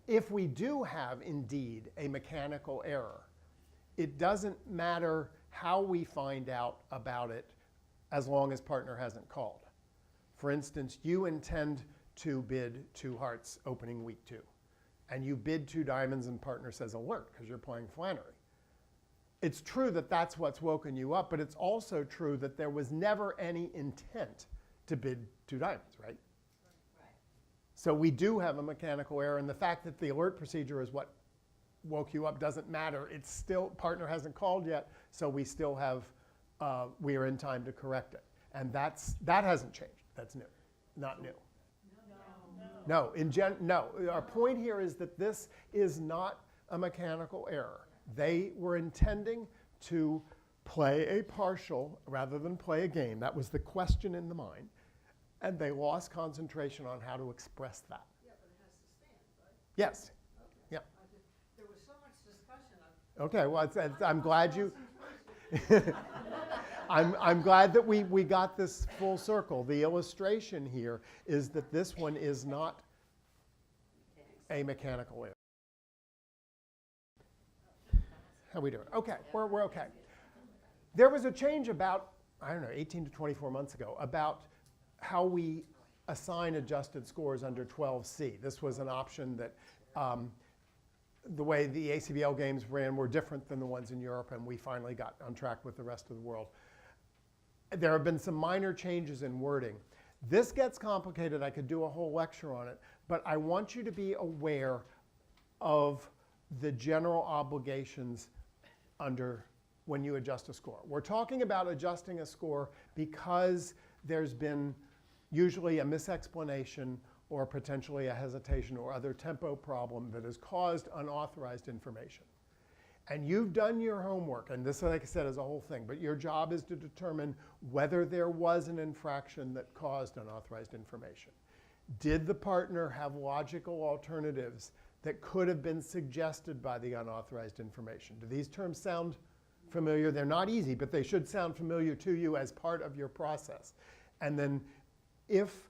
if we do have indeed a mechanical error, it doesn't matter how we find out about it as long as partner hasn't called. For instance, you intend to bid 2 hearts opening week 2, and you bid 2 diamonds and partner says alert because you're playing Flannery. It's true that that's what's woken you up, but it's also true that there was never any intent to bid 2 diamonds, right? Right. So we do have a mechanical error, and the fact that the alert procedure is what woke you up doesn't matter. It's still, partner hasn't called yet, so we still have, we are in time to correct it. And that hasn't changed. That's new, not new. No, no. Our point here is that this is not a mechanical error. They were intending to play a partial rather than play a game. That was the question in the mind. And they lost concentration on how to express that. Yeah, but it has to stand, right? Yes. Okay. Yeah. There was so much discussion of. Okay, well, I'm glad you. I'm glad that we got this full circle. The illustration here is that this one is not a mechanical error. How we doing? Okay, we're okay. There was a change about, I don't know, 18 to 24 months ago about how we assign adjusted scores under 12C. This was an option that the way the ACBL games ran were different than the ones in Europe, and we finally got on track with the rest of the world. There have been some minor changes in wording. This gets complicated. I could do a whole lecture on it, but I want you to be aware of the general obligations under when you adjust a score. We're talking about adjusting a score because there's been usually a misexplanation or potentially a hesitation or other tempo problem that has caused unauthorized information. And you've done your homework, and this, like I said, is a whole thing, but your job is to determine whether there was an infraction that caused unauthorized information. Did the partner have logical alternatives that could have been suggested by the unauthorized information? Do these terms sound familiar? They're not easy, but they should sound familiar to you as part of your process. And then if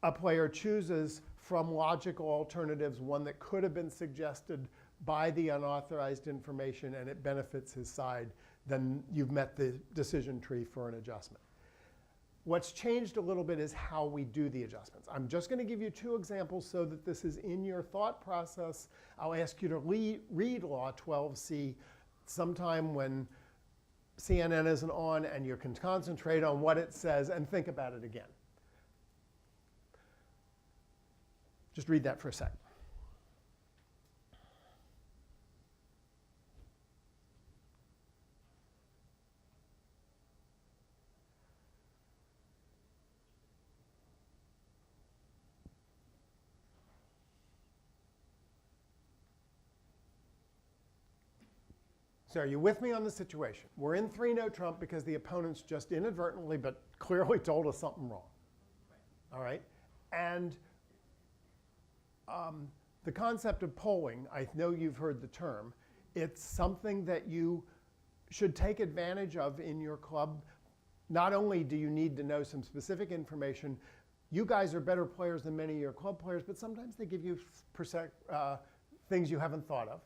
a player chooses from logical alternatives one that could have been suggested by the unauthorized information and it benefits his side, then you've met the decision tree for an adjustment. What's changed a little bit is how we do the adjustments. I'm just going to give you 2 examples so that this is in your thought process. I'll ask you to read Law 12C sometime when CNN isn't on and you can concentrate on what it says and think about it again. Just read that for a sec. So are you with me on the situation? We're in 3-no trump because the opponents just inadvertently but clearly told us something wrong. All right? And the concept of polling, I know you've heard the term. It's something that you should take advantage of in your club. Not only do you need to know some specific information, you guys are better players than many of your club players, but sometimes they give you things you haven't thought of.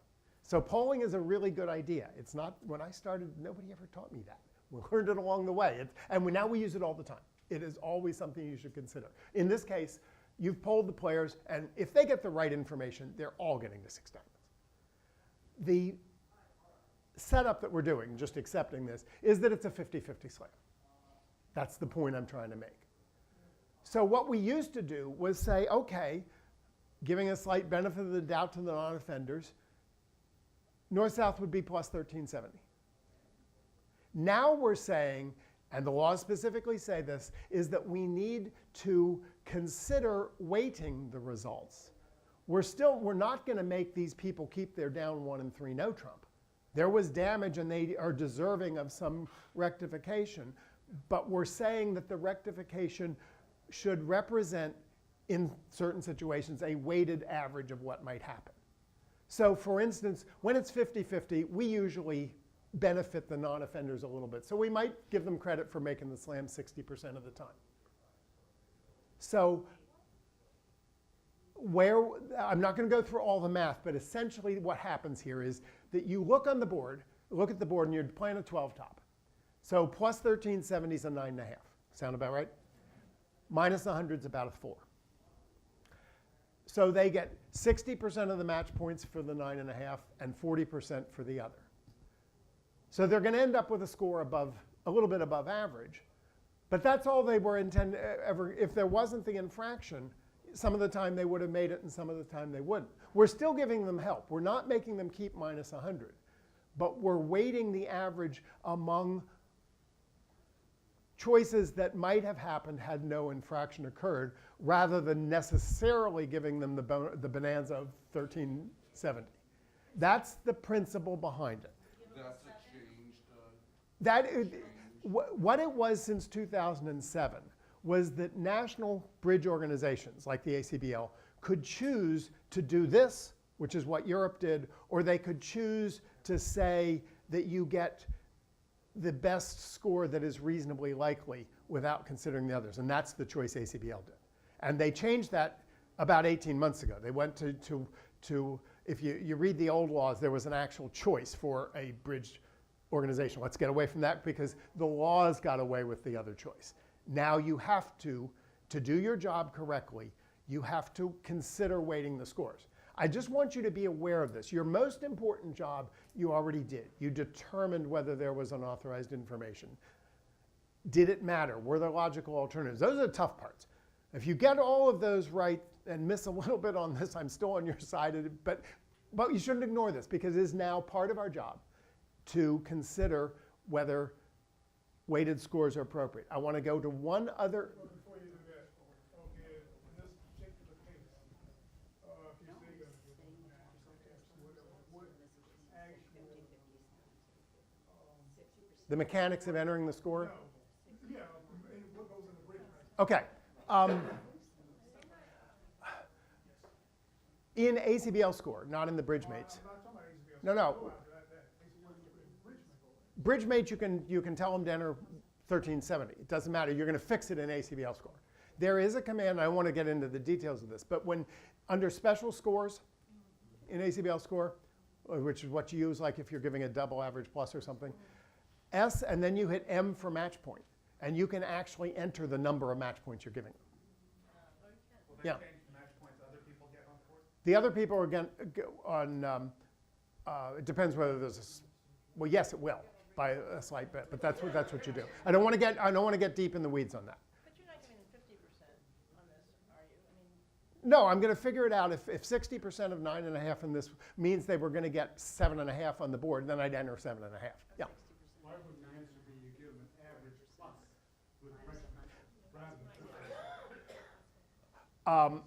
So polling is a really good idea. It's not, when I started, nobody ever taught me that. We learned it along the way. Now we use it all the time. It is always something you should consider. In this case, you've polled the players, and if they get the right information, they're all getting the 6 diamonds. The setup that we're doing, just accepting this, is that it's a 50-50 slam. That's the point I'm trying to make. So what we used to do was say, okay, giving a slight benefit of the doubt to the non-offenders, North-South would be plus 1370. Now we're saying, and the laws specifically say this, is that we need to consider weighting the results. We're not going to make these people keep their down 1 and 3 no trump. There was damage and they are deserving of some rectification, but we're saying that the rectification should represent, in certain situations, a weighted average of what might happen. So for instance, when it's 50-50, we usually benefit the non-offenders a little bit. So we might give them credit for making the slam 60% of the time. So I'm not going to go through all the math, but essentially what happens here is that you look on the board, look at the board, and you're playing a 12 top. So plus 1370 is a 9.5. Sound about right? Minus 100 is about a 4. So they get 60% of the match points for the 9.5 and 40% for the other. So they're going to end up with a score a little bit above average. But that's all they were intended ever. If there wasn't the infraction, some of the time they would have made it and some of the time they wouldn't. We're still giving them help. We're not making them keep minus 100. But we're weighting the average among choices that might have happened had no infraction occurred, rather than necessarily giving them the bonanza of 1370. That's the principle behind it. That's a change. What it was since 2007 was that national bridge organizations like the ACBL could choose to do this, which is what Europe did, or they could choose to say that you get the best score that is reasonably likely without considering the others. And that's the choice ACBL did. And they changed that about 18 months ago. They went to if you read the old laws, there was an actual choice for a bridge organization. Let's get away from that because the laws got away with the other choice. Now you have to do your job correctly, you have to consider weighting the scores. I just want you to be aware of this. Your most important job you already did. You determined whether there was unauthorized information. Did it matter? Were there logical alternatives? Those are the tough parts. If you get all of those right and miss a little bit on this, I'm still on your side. But you shouldn't ignore this because it is now part of our job to consider whether weighted scores are appropriate. I want to go to one other. Before you do that, okay, in this particular case, if you say The mechanics of entering the score? yeah, what goes in the bridge? Okay. In ACBL score, not in the bridge mates. I'm not talking about ACBL. No, no. Go after that. ACBL, you put in bridge mate. Bridge mates, you can tell them to enter 1370. It doesn't matter. You're going to fix it in ACBL score. There is a command. I don't want to get into the details of this, but when under special scores in ACBL score, which is what you use like if you're giving a double average plus or something, S, and then you hit M for match point, and you can actually enter the number of match points you're giving them. Will they Yeah. change the match points other people get on board? The other people are again on. It depends whether there's well, yes, it will by a slight bit, but that's what you do. I don't want to get deep in the weeds on that. But you're not giving 50% on this, are you? I mean, No, I'm going to figure it out. If 60% of 9.5 in this means they were going to get 7.5 on the board, then I'd enter 7.5. Yeah. Why would the answer be you give them an average plus with bridge mate rather than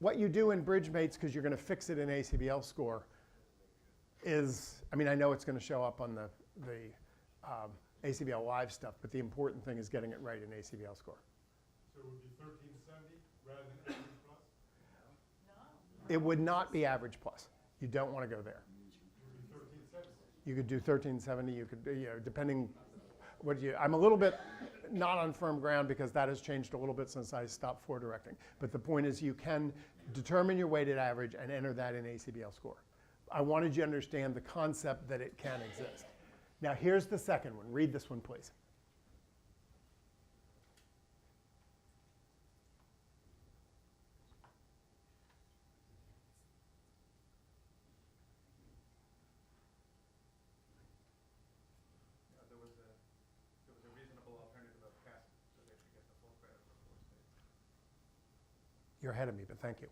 What you do in bridge mates, because you're going to fix it in ACBL score, is, I mean, I know it's going to show up on the ACBL live stuff, but the important thing is getting it right in ACBL score. So it would be 1370 rather than average plus? It would not be average plus. You don't want to go there. It would be 1370. You could do 1370. You could, depending what you. I'm a little bit not on firm ground because that has changed a little bit since I stopped for directing. But the point is, you can determine your weighted average and enter that in ACBL score. I wanted you to understand the concept that it can exist. Now here's the second one. Read this one, please. There was a reasonable alternative of passing, so they should get the full credit for forced bids. You're ahead of me, but thank you.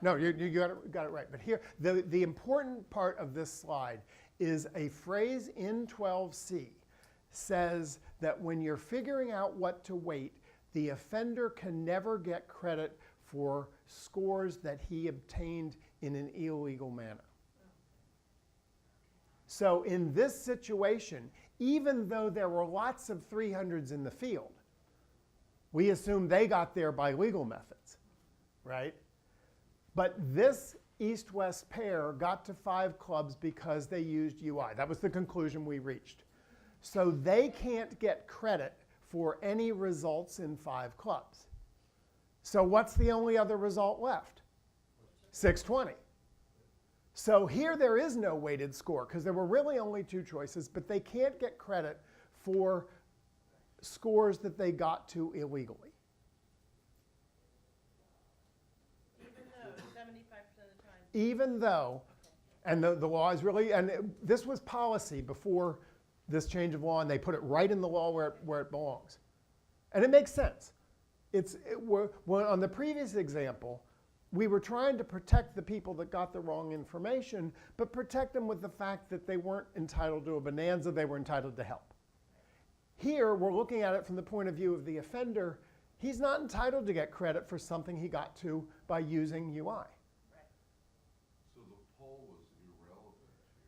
No, you got it right. But here, the important part of this slide is a phrase in 12C says that when you're figuring out what to weight, the offender can never get credit for scores that he obtained in an illegal manner. So in this situation, even though there were lots of 300s in the field, we assume they got there by legal methods, right? But this east-west pair got to 5 clubs because they used UI. That was the conclusion we reached. So they can't get credit for any results in 5 clubs. So what's the only other result left? 620. So here there is no weighted score because there were really only 2 choices, but they can't get credit for scores that they got to illegally. Even though, and the law is really, and this was policy before this change of law, and they put it right in the law where it belongs. And it makes sense. On the previous example, we were trying to protect the people that got the wrong information, but protect them with the fact that they weren't entitled to a bonanza, they were entitled to help. Here, we're looking at it from the point of view of the offender. He's not entitled to get credit for something he got to by using UI.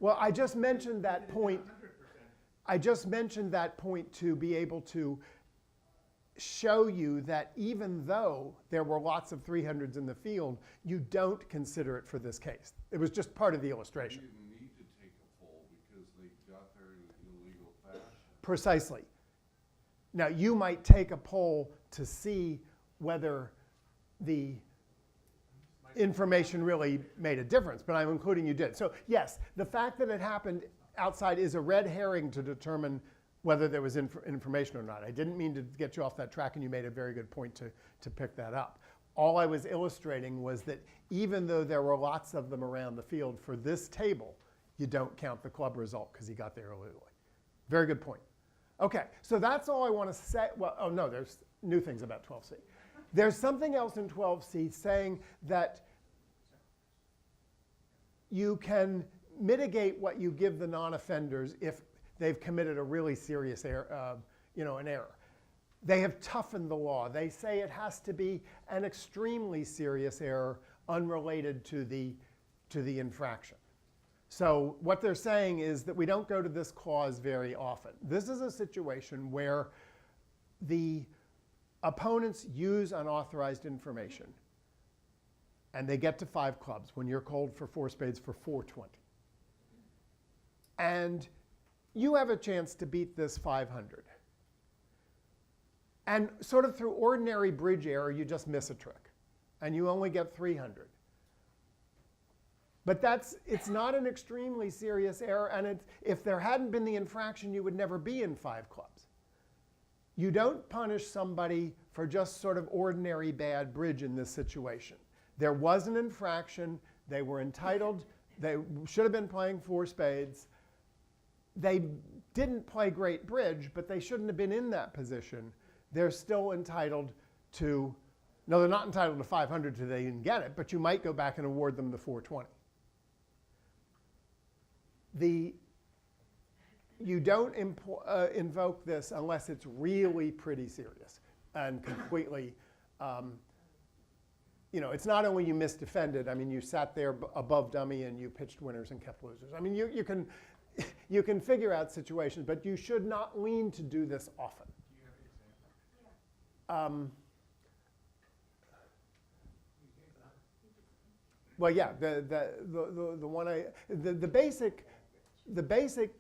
Well, I just mentioned that point. I just mentioned that point to be able to show you that even though there were lots of 300s in the field, you don't consider it for this case. It was just part of the illustration. You didn't need to take a poll because they got there in an illegal fashion. Precisely. Now, you might take a poll to see whether the information really made a difference, but I'm including you did. So yes, the fact that it happened outside is a red herring to determine whether there was information or not. I didn't mean to get you off that track, and you made a very good point to pick that up. All I was illustrating was that even though there were lots of them around the field, for this table, you don't count the club result because he got there illegally. Very good point. Okay, so that's all I want to say. Well, oh no, there's new things about 12C. There's something else in 12C saying that you can mitigate what you give the non-offenders if they've committed a really serious error, an error. They have toughened the law. They say it has to be an extremely serious error unrelated to the infraction. So what they're saying is that we don't go to this clause very often. This is a situation where the opponents use unauthorized information and they get to 5 clubs when you're called for 4 spades for 420. And you have a chance to beat this 500. And sort of through ordinary bridge error, you just miss a trick, and you only get 300. But it's not an extremely serious error, and if there hadn't been the infraction, you would never be in 5 clubs. You don't punish somebody for just sort of ordinary bad bridge in this situation. There was an infraction. They were entitled. They should have been playing 4 spades. They didn't play great bridge, but they shouldn't have been in that position. They're still entitled to, no, they're not entitled to 500 till they didn't get it, but you might go back and award them the 420. You don't invoke this unless it's really pretty serious and completely, it's not only you misdefended. I mean, you sat there above dummy and you pitched winners and kept losers. I mean, you can figure out situations, but you should not lean to do this often. Do you have an example? Well, yeah, the one the basic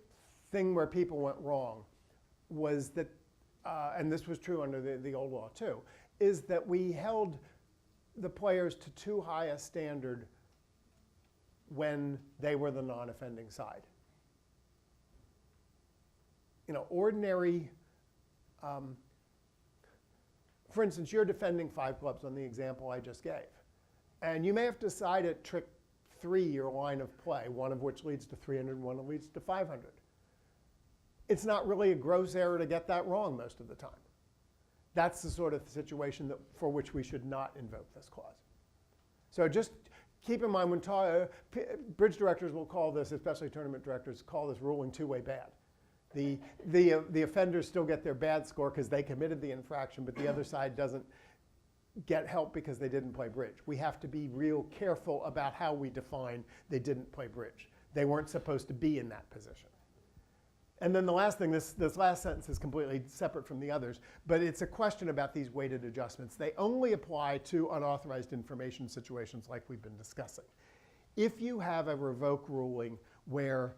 thing where people went wrong was that, and this was true under the old law too, is that we held the players to too high a standard when they were the non-offending side. Ordinary, for instance, you're defending 5 clubs on the example I just gave. And you may have to decide at trick 3 your line of play, one of which leads to 300, one that leads to 500. It's not really a gross error to get that wrong most of the time. That's the sort of situation for which we should not invoke this clause. So just keep in mind when bridge directors will call this, especially tournament directors, call this ruling two-way bad. The offenders still get their bad score because they committed the infraction, but the other side doesn't get help because they didn't play bridge. We have to be real careful about how we define they didn't play bridge. They weren't supposed to be in that position. And then the last thing, this last sentence is completely separate from the others, but it's a question about these weighted adjustments. They only apply to unauthorized information situations like we've been discussing. If you have a revoke ruling where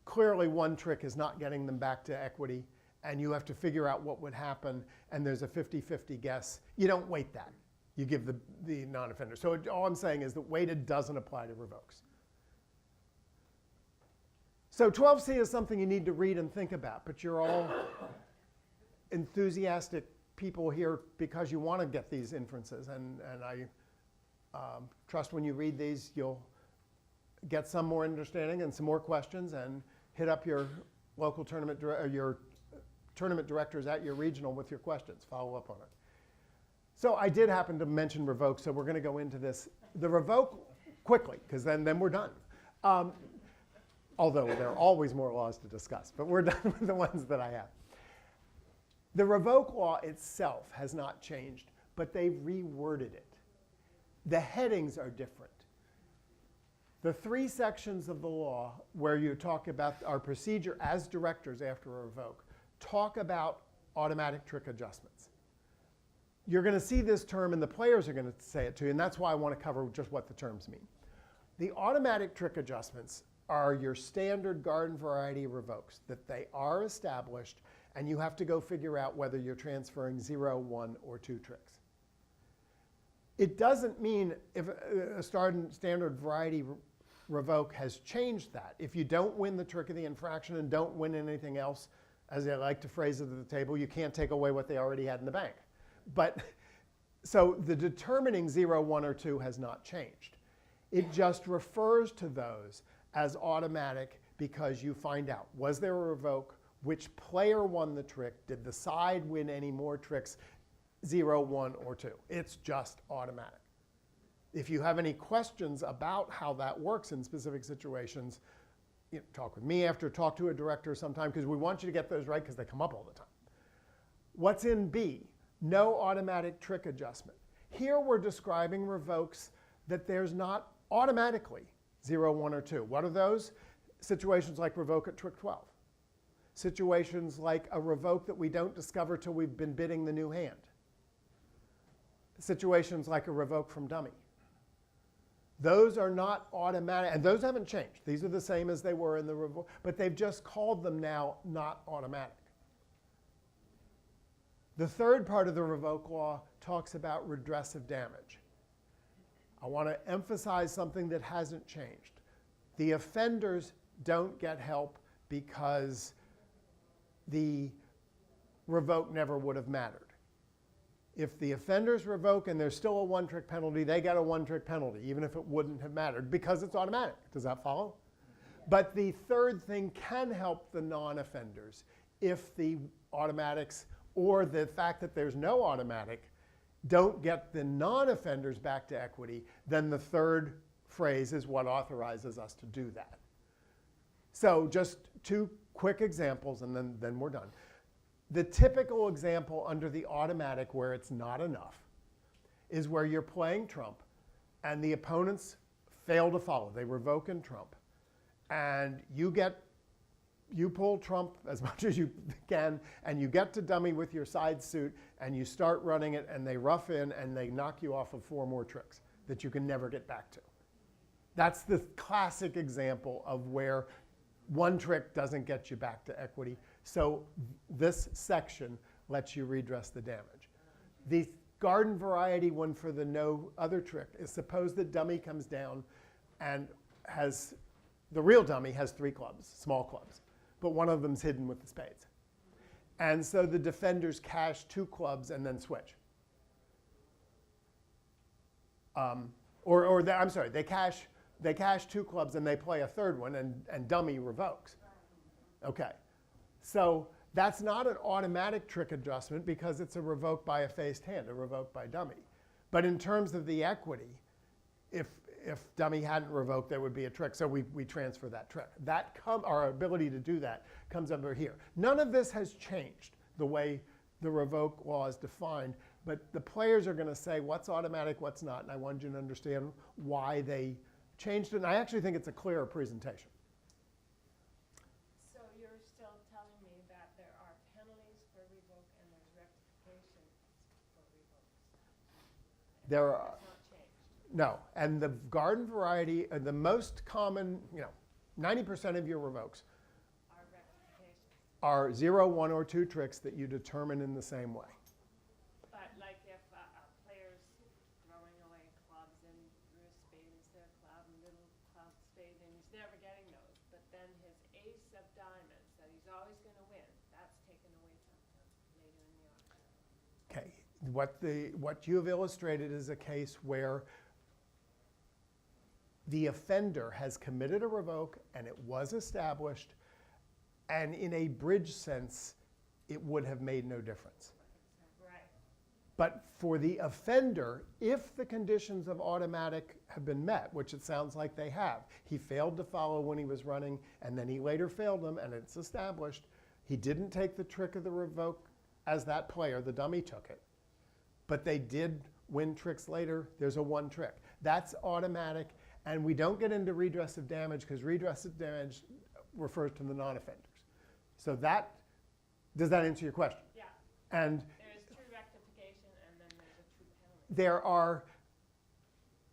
clearly one trick is not getting them back to equity, and you have to figure out what would happen, and there's a 50-50 guess, you don't weight that. You give the non-offender. So all I'm saying is that weighted doesn't apply to revokes. So 12C is something you need to read and think about, but you're all enthusiastic people here because you want to get these inferences, and I trust when you read these you'll get some more understanding and some more questions, and hit up your local tournament directors at your regional with your questions. Follow up on it. So I did happen to mention revoke, so we're going to go into this. The revoke quickly, because then we're done. Although there are always more laws to discuss, but we're done with the ones that I have. The revoke law itself has not changed, but they've reworded it. The headings are different. The 3 sections of the law where you talk about our procedure as directors after a revoke talk about automatic trick adjustments. You're going to see this term, and the players are going to say it to you, and that's why I want to cover just what the terms mean. The automatic trick adjustments are your standard garden variety revokes, that they are established, and you have to go figure out whether you're transferring 0, 1, or 2 tricks. It doesn't mean if a standard variety revoke has changed that. If you don't win the trick of the infraction and don't win anything else, as I like to phrase it at the table, you can't take away what they already had in the bank. But so the determining 0, 1, or 2 has not changed. It just refers to those as automatic because you find out, was there a revoke? Which player won the trick? Did the side win any more tricks? 0, 1, or 2. It's just automatic. If you have any questions about how that works in specific situations, talk with me after, talk to a director sometime, because we want you to get those right because they come up all the time. What's in B? No automatic trick adjustment. Here we're describing revokes that there's not automatically 0, 1, or 2. What are those? Situations like revoke at trick 12. Situations like a revoke that we don't discover till we've been bidding the new hand. Situations like a revoke from dummy. Those are not automatic, and those haven't changed. These are the same as they were in the revoke, but they've just called them now not automatic. The third part of the revoke law talks about redressive damage. I want to emphasize something that hasn't changed. The offenders don't get help because the revoke never would have mattered. If the offenders revoke and there's still a one-trick penalty, they get a one-trick penalty, even if it wouldn't have mattered, because it's automatic. Does that follow? But the third thing can help the non-offenders if the automatics or the fact that there's no automatic don't get the non-offenders back to equity, then the third phrase is what authorizes us to do that. So just two quick examples, and then we're done. The typical example under the automatic where it's not enough is where you're playing trump and the opponents fail to follow. They revoke in trump. And you pull trump as much as you can, and you get to dummy with your side suit, and you start running it, and they rough in, and they knock you off of 4 more tricks that you can never get back to. That's the classic example of where one trick doesn't get you back to equity. So this section lets you redress the damage. The garden variety one for the no other trick is suppose that dummy comes down and the real dummy has 3 clubs, small clubs, but one of them's hidden with the spades. And so the defenders cash 2 clubs and then switch. They cash 2 clubs and they play a third one, and dummy revokes. Okay, so that's not an automatic trick adjustment because it's a revoke by a faced hand, a revoke by dummy. But in terms of the equity, if dummy hadn't revoked, there would be a trick. So we transfer that trick. Our ability to do that comes over here. None of this has changed the way the revoke law is defined, but the players are going to say what's automatic, what's not, and I want you to understand why they changed it. And I actually think it's a clearer presentation. So you're still telling me that there are penalties for revoke and there's rectifications for revokes? There are. That's not changed. No, and the garden variety, the most common, 90% of your revokes Are rectifications. are 0, 1, or 2 tricks that you determine in the same way. But like if a player's throwing away clubs and a spade is their club, middle club, spade, and he's never getting those. But then his ace of diamonds that he's always going to win, that's taken away from him later in the auction. Okay, what you have illustrated is a case where the offender has committed a revoke and it was established, and in a bridge sense, it would have made no difference. Right. But for the offender, if the conditions of automatic have been met, which it sounds like they have, he failed to follow when he was running, and then he later failed them, and it's established, he didn't take the trick of the revoke as that player, the dummy took it. But they did win tricks later, there's a 1 trick. That's automatic, and we don't get into redressive damage because redressive damage refers to the non-offenders. So does that answer your question? Yeah. And There's true rectification and then there's a true penalty.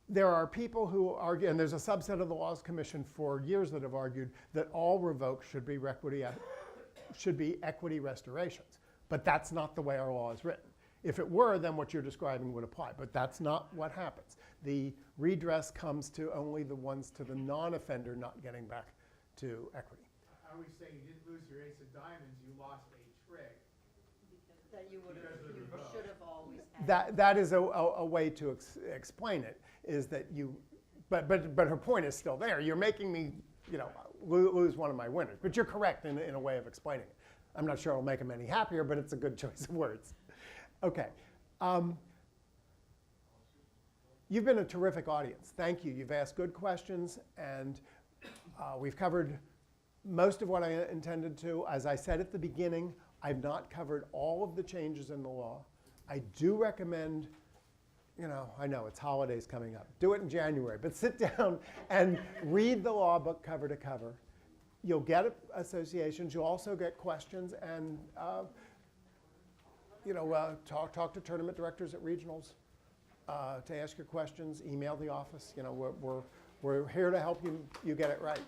there are people who argue, and there's a subset of the Laws Commission for years that have argued that all revokes should be equity restorations. But that's not the way our law is written. If it were, then what you're describing would apply. But that's not what happens. The redress comes to only the ones to the non-offender not getting back to equity. I always say you didn't lose your ace of diamonds, you lost a trick. That you Because of the revoke. should have always had. That is a way to explain it, is that but her point is still there. You're making me, lose one of my winners. But you're correct in a way of explaining it. I'm not sure it'll make them any happier, but it's a good choice of words. Okay. You've been a terrific audience. Thank you. You've asked good questions, and we've covered most of what I intended to. As I said at the beginning, I've not covered all of the changes in the law. I do recommend, I know it's holidays coming up. Do it in January, but sit down and read the law book cover to cover. You'll get associations. You'll also get questions, and talk to tournament directors at regionals. to ask your questions, email the office. You know, we're here to help you get it right.